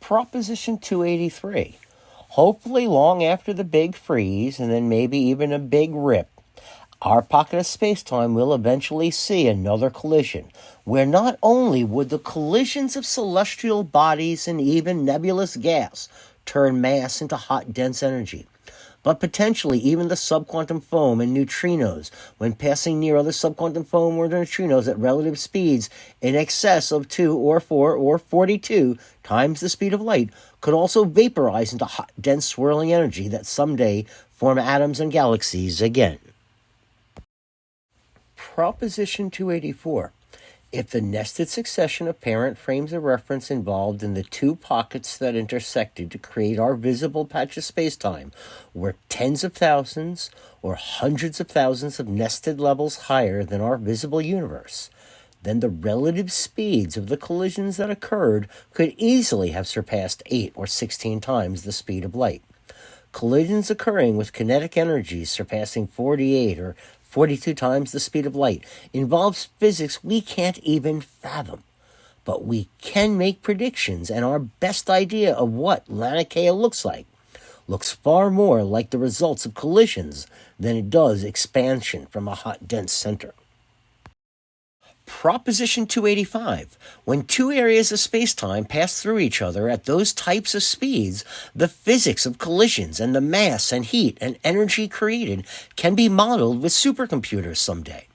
Proposition 283. Hopefully long after the big freeze, and then maybe even a big rip, our pocket of space-time will eventually see another collision, where not only would the collisions of celestial bodies and even nebulous gas turn mass into hot, dense energy, but potentially even the subquantum foam and neutrinos, when passing near other subquantum foam or neutrinos at relative speeds in excess of 2 or 4 or 42 times the speed of light, could also vaporize into hot, dense, swirling energy that someday form atoms and galaxies again. Proposition 284. If the nested succession of parent frames of reference involved in the two pockets that intersected to create our visible patch of spacetime were tens of thousands or hundreds of thousands of nested levels higher than our visible universe, then the relative speeds of the collisions that occurred could easily have surpassed 8 or 16 times the speed of light. Collisions occurring with kinetic energies surpassing 48 or 42 times the speed of light involves physics we can't even fathom. But we can make predictions, and our best idea of what Laniakea looks far more like the results of collisions than it does expansion from a hot, dense center. Proposition 285. When two areas of spacetime pass through each other at those types of speeds, the physics of collisions and the mass and heat and energy created can be modeled with supercomputers someday.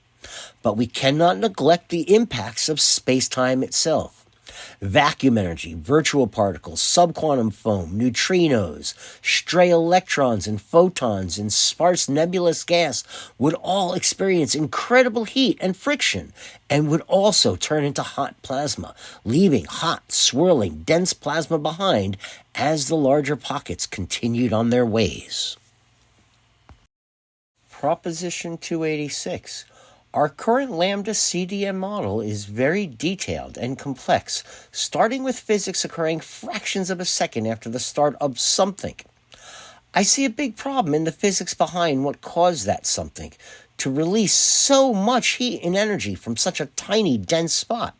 But we cannot neglect the impacts of spacetime itself. Vacuum energy, virtual particles, subquantum foam, neutrinos, stray electrons and photons and sparse nebulous gas would all experience incredible heat and friction and would also turn into hot plasma, leaving hot, swirling, dense plasma behind as the larger pockets continued on their ways. Proposition 286. Our current lambda CDM model is very detailed and complex, starting with physics occurring fractions of a second after the start of something. I see a big problem in the physics behind what caused that something to release so much heat and energy from such a tiny, dense spot.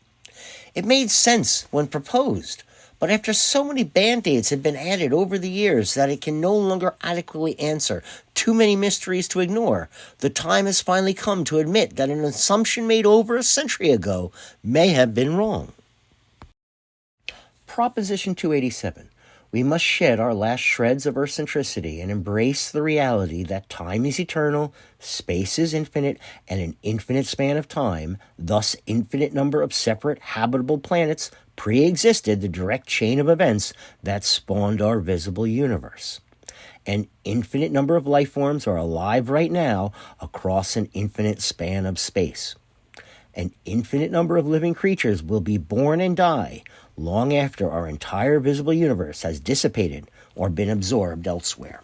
It made sense when proposed, but after so many band-aids have been added over the years that it can no longer adequately answer too many mysteries to ignore, the time has finally come to admit that an assumption made over a century ago may have been wrong. Proposition 287. We must shed our last shreds of Earth-centricity and embrace the reality that time is eternal, space is infinite, and an infinite span of time, thus infinite number of separate habitable planets, pre-existed the direct chain of events that spawned our visible universe. An infinite number of life forms are alive right now across an infinite span of space. An infinite number of living creatures will be born and die long after our entire visible universe has dissipated or been absorbed elsewhere.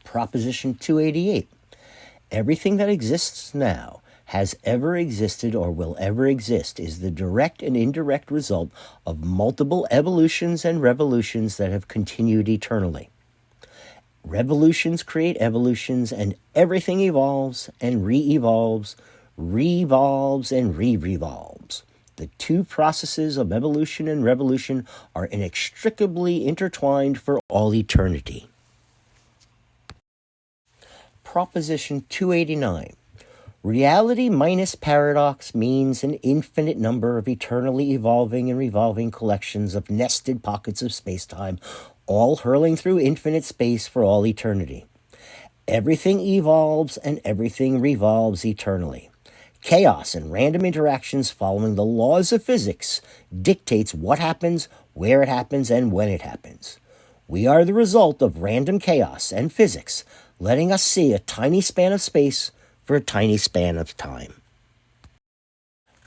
Proposition 288. Everything that exists now, has ever existed, or will ever exist is the direct and indirect result of multiple evolutions and revolutions that have continued eternally. Revolutions create evolutions, and everything evolves and re-evolves, revolves and re-revolves. The two processes of evolution and revolution are inextricably intertwined for all eternity. Proposition 289. Reality minus paradox means an infinite number of eternally evolving and revolving collections of nested pockets of spacetime, all hurling through infinite space for all eternity. Everything evolves and everything revolves eternally. Chaos and random interactions following the laws of physics dictates what happens, where it happens, and when it happens. We are the result of random chaos and physics, letting us see a tiny span of space for a tiny span of time.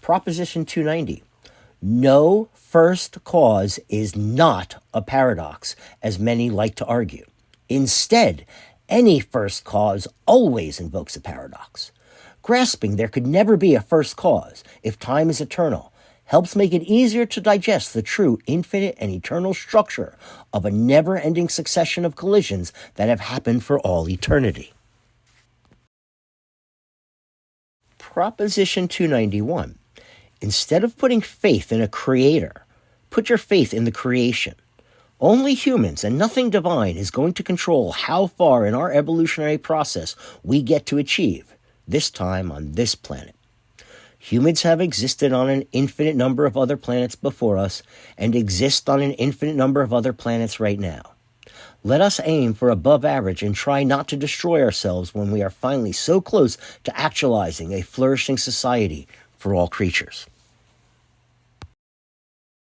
Proposition 290. No first cause is not a paradox, as many like to argue. Instead, any first cause always invokes a paradox. Grasping there could never be a first cause, if time is eternal, helps make it easier to digest the true infinite and eternal structure of a never-ending succession of collisions that have happened for all eternity. Proposition 291. Instead of putting faith in a creator, Put your faith in the creation. Only humans and nothing divine is going to control how far in our evolutionary process we get to achieve, this time on this planet. Humans have existed on an infinite number of other planets before us and exist on an infinite number of other planets right now. Let us aim for above average and try not to destroy ourselves when we are finally so close to actualizing a flourishing society for all creatures.